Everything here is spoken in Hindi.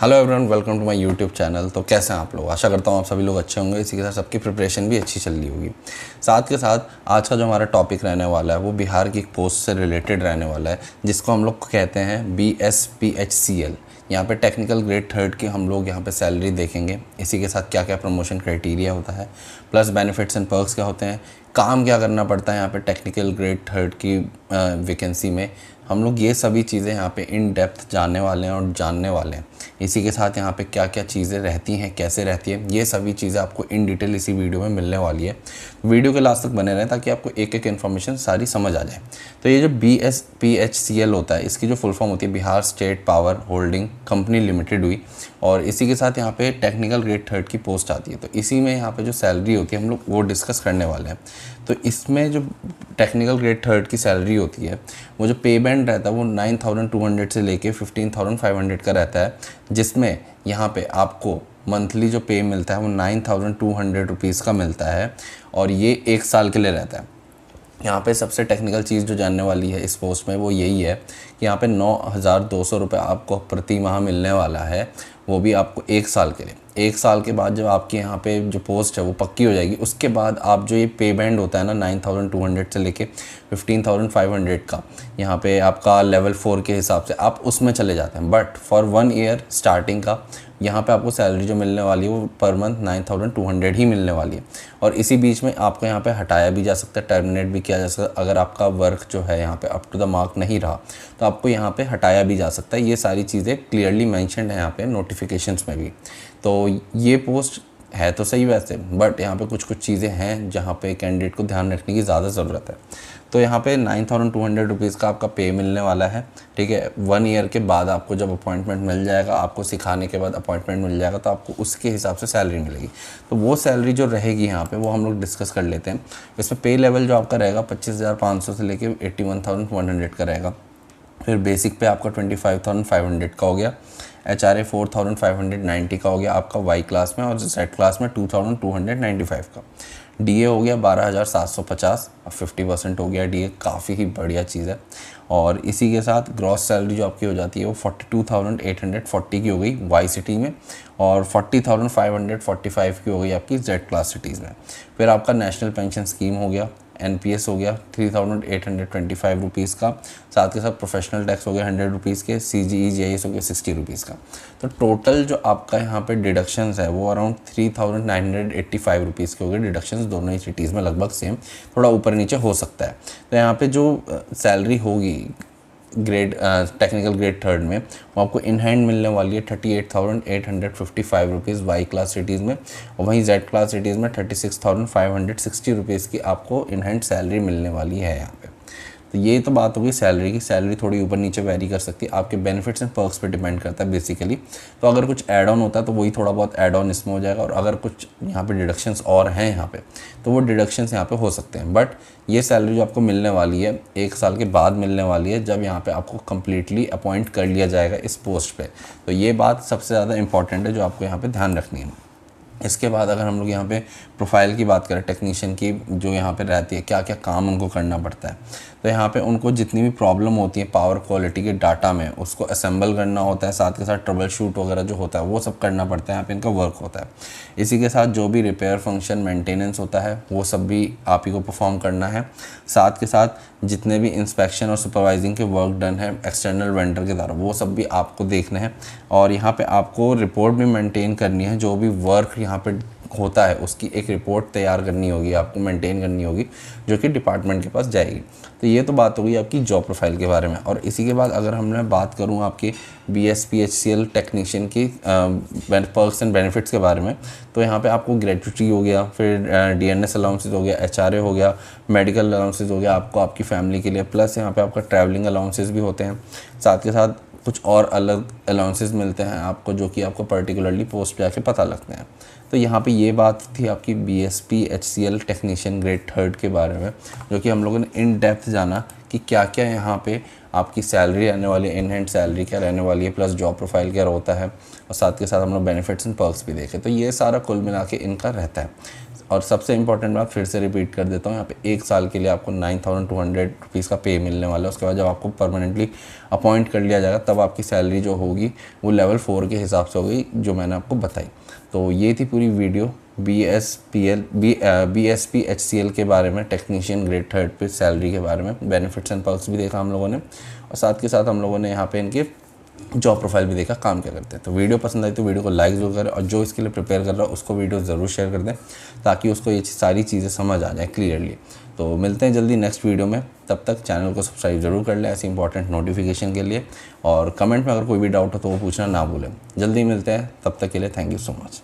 Hello everyone, welcome to my YouTube channel. तो कैसे हैं आप लोग? आशा करता हूँ आप सभी लोग अच्छे होंगे। इसी के साथ सबकी प्रिपरेशन भी अच्छी चल रही होगी। साथ के साथ आज का जो हमारा टॉपिक रहने वाला है वो बिहार की एक पोस्ट से रिलेटेड रहने वाला है, जिसको हम लोग कहते हैं BSPHCL। यहाँ पे टेक्निकल ग्रेड थर्ड की हम लोग यहाँ पे सैलरी देखेंगे। इसी के साथ क्या क्या प्रमोशन क्राइटेरिया होता है, प्लस बेनिफिट्स एंड पर्क्स क्या होते हैं, काम क्या करना पड़ता है यहाँ पे टेक्निकल ग्रेड थर्ड की वैकेंसी में। हम लोग ये सभी चीज़ें यहाँ पे इन डेप्थ जानने वाले हैं और जानने वाले हैं। इसी के साथ यहाँ पे क्या क्या चीज़ें रहती हैं, कैसे रहती है, ये सभी चीज़ें आपको इन डिटेल इसी वीडियो में मिलने वाली है। वीडियो के लास्ट तक बने रहें ताकि आपको एक एक इन्फॉर्मेशन सारी समझ आ जाए। तो ये जो BSPHCL होता है, इसकी जो फुल फॉर्म होती है Bihar state power holding company limited हुई, और इसी के साथ यहाँ पे टेक्निकल ग्रेड थर्ड की पोस्ट आती है। तो इसी में यहाँ पे जो सैलरी होती है हम लोग वो डिस्कस करने वाले हैं। तो इसमें जो टेक्निकल ग्रेड थर्ड की सैलरी होती है, वो जो पे बैंड रहता है वो 9,200 से लेके 15,500 का रहता है, जिसमें यहाँ पे आपको मंथली जो पे मिलता है वो 9,200 रुपीज़ का मिलता है, और ये 1 साल के लिए रहता है। यहाँ पे सबसे टेक्निकल चीज़ जो जानने वाली है इस पोस्ट में वो यही है कि यहाँ पे 9,200 रुपये आपको प्रति माह मिलने वाला है, वो भी आपको 1 साल के लिए। 1 साल के बाद जब आपकी यहाँ पे जो पोस्ट है वो पक्की हो जाएगी, उसके बाद आप जो ये पे बैंड होता है ना 9,200 से लेके 15,500 का, यहाँ पे आपका लेवल 4 के हिसाब से आप उसमें चले जाते हैं। बट फॉर 1 ईयर स्टार्टिंग का यहाँ पे आपको सैलरी जो मिलने वाली है वो पर मंथ 9,200 ही मिलने वाली है। और इसी बीच में आपको यहाँ पे हटाया भी जा सकता है, टर्मिनेट भी किया जा सकता है। अगर आपका वर्क जो है यहाँ पे अप टू द मार्क नहीं रहा तो आपको यहाँ पे हटाया भी जा सकता है। ये सारी चीज़ें क्लियरली मेंशन्ड है यहाँ पे नोटिफिकेशंस में भी। तो ये पोस्ट है तो सही वैसे, बट यहाँ पे कुछ चीज़ें हैं जहाँ पे कैंडिडेट को ध्यान रखने की ज़्यादा ज़रूरत है। तो यहाँ पे 9,200 रुपीज़ का आपका पे मिलने वाला है, ठीक है। 1 ईयर के बाद आपको जब अपॉइंटमेंट मिल जाएगा, आपको सिखाने के बाद अपॉइंटमेंट मिल जाएगा, तो आपको उसके हिसाब से सैलरी मिलेगी। तो वो सैलरी जो रहेगी यहाँ पे वो हम लोग डिस्कस कर लेते हैं। इसमें पे लेवल जो आपका रहेगा 25,500 से लेके 81,100 का रहेगा। फिर बेसिक पे आपका 25,500 का हो गया, HRA 4,590 का हो गया आपका वाई क्लास में, और जेड क्लास में 2,295 का। DA हो गया 12,750, अब 50% हो गया DA, काफ़ी ही बढ़िया चीज़ है। और इसी के साथ ग्रॉस सैलरी जो आपकी हो जाती है वो 42,840 की हो गई वाई सिटी में, और 40,545 की हो गई आपकी जेड क्लास सिटीज़ में। फिर आपका नेशनल पेंशन स्कीम हो गया, NPS हो गया 3,825 रुपीज़ का, साथ के साथ प्रोफेशनल टैक्स हो गया 100 रुपीज़ के, CGE GIS हो गया 60 रुपीज़ का। तो टोटल जो आपका यहाँ पे डिडक्शंस है वो अराउंड 3,985 रुपीज़ के हो गए डिडक्शंस, दोनों ही सिटीज़ में लगभग सेम, थोड़ा ऊपर नीचे हो सकता है। तो यहाँ पे जो सैलरी होगी ग्रेड टेक्निकल ग्रेड थर्ड में वो आपको इन हैंड मिलने वाली है 38,855 रुपीज़ वाई क्लास सिटीज़ में, और वहीं जेड क्लास सिटीज़ में 36,560 रुपीज़ की आपको इन हैंड सैलरी मिलने वाली है यहाँ पे। तो ये तो बात होगी सैलरी की। सैलरी थोड़ी ऊपर नीचे वेरी कर सकती है, आपके बेनिफिट्स एंड पर्क्स पे डिपेंड करता है बेसिकली। तो अगर कुछ ऐड ऑन होता है तो वही थोड़ा बहुत ऐड ऑन इसमें हो जाएगा, और अगर कुछ यहाँ पे डिडक्शंस और हैं यहाँ पे तो वो डिडक्शंस यहाँ पे हो सकते हैं। बट ये सैलरी जो आपको मिलने वाली है 1 साल के बाद मिलने वाली है, जब यहाँ पे आपको कम्प्लीटली अपॉइंट कर लिया जाएगा इस पोस्ट पे। तो ये बात सबसे ज़्यादा इंपॉर्टेंट है जो आपको यहाँ पे ध्यान रखनी है। इसके बाद अगर हम लोग यहाँ पे प्रोफाइल की बात करें टेक्नीशियन की, जो यहाँ पे रहती है, क्या क्या काम उनको करना पड़ता है, तो यहाँ पे उनको जितनी भी प्रॉब्लम होती है पावर क्वालिटी के डाटा में उसको असेंबल करना होता है, साथ के साथ ट्रबल शूट वगैरह जो होता है वो सब करना पड़ता है, यहाँ पे इनका वर्क होता है। इसी के साथ जो भी रिपेयर फंक्शन मेंटेनेंस होता है वो सब भी आप ही को परफॉर्म करना है। साथ के साथ जितने भी इंस्पेक्शन और सुपरवाइजिंग के वर्क डन है एक्सटर्नल वेंडर के द्वारा वो सब भी आपको देखने हैं, और यहाँ पे आपको रिपोर्ट भी मेंटेन करनी है। जो भी वर्क यहाँ पे होता है उसकी एक रिपोर्ट तैयार करनी होगी, आपको मेंटेन करनी होगी, जो कि डिपार्टमेंट के पास जाएगी। तो ये तो बात होगी आपकी जॉब प्रोफाइल के बारे में। और इसी के बाद अगर मैं बात करूँ आपकी BSPHCL टेक्नीशियन की पर्क्स एंड बेनिफिट्स के बारे में, तो यहाँ पे आपको ग्रेजुटी हो गया, फिर DNS अलाउंसेज हो गया, HRA हो गया, मेडिकल अलाउंसेज हो गया आपको आपकी फैमिली के लिए, प्लस यहाँ पे आपका ट्रैवलिंग अलाउंसेज भी होते हैं। साथ के साथ कुछ और अलग अलाउंसेस मिलते हैं आपको, जो कि आपको पर्टिकुलरली पोस्ट पे आके पता लगते हैं। तो यहाँ पे ये बात थी आपकी BSPHCL टेक्नीशियन ग्रेड थर्ड के बारे में, जो कि हम लोगों ने इन डेप्थ जाना कि क्या क्या यहाँ पे आपकी सैलरी रहने वाली है, इन हैंड सैलरी क्या रहने वाली है, प्लस जॉब प्रोफाइल क्या होता है, और साथ के साथ हम लोग बेनिफिट्स एंड पर्क्स भी देखें। तो ये सारा कुल मिला के इनका रहता है। और सबसे इंपॉर्टेंट बात फिर से रिपीट कर देता हूँ, यहाँ पे 1 साल के लिए आपको 9200 रुपीज़ का पे मिलने वाला है। उसके बाद जब आपको परमानेंटली अपॉइंट कर लिया जाएगा तब आपकी सैलरी जो होगी वो लेवल 4 के हिसाब से होगी, जो मैंने आपको बताई। तो ये थी पूरी वीडियो BSP-HCL के बारे में, टेक्नीशियन ग्रेड 3 पे सैलरी के बारे में। बेनिफिट्स एंड पर्क्स भी देखा हम लोगों ने, और साथ के साथ हम लोगों ने यहाँ पे इनके जॉब प्रोफाइल भी देखा, काम क्या करते हैं। तो वीडियो पसंद आई तो वीडियो को लाइक ज़रूर करें, और जो इसके लिए प्रिपेयर कर रहा है उसको वीडियो ज़रूर शेयर कर दें, ताकि उसको ये सारी चीज़ें समझ आ जाए क्लियरली। तो मिलते हैं जल्दी नेक्स्ट वीडियो में, तब तक चैनल को सब्सक्राइब जरूर कर लें ऐसी इंपॉर्टेंट नोटिफिकेशन के लिए, और कमेंट में अगर कोई भी डाउट हो तो वो पूछना ना भूलें। जल्दी मिलते हैं, तब तक के लिए थैंक यू सो मच।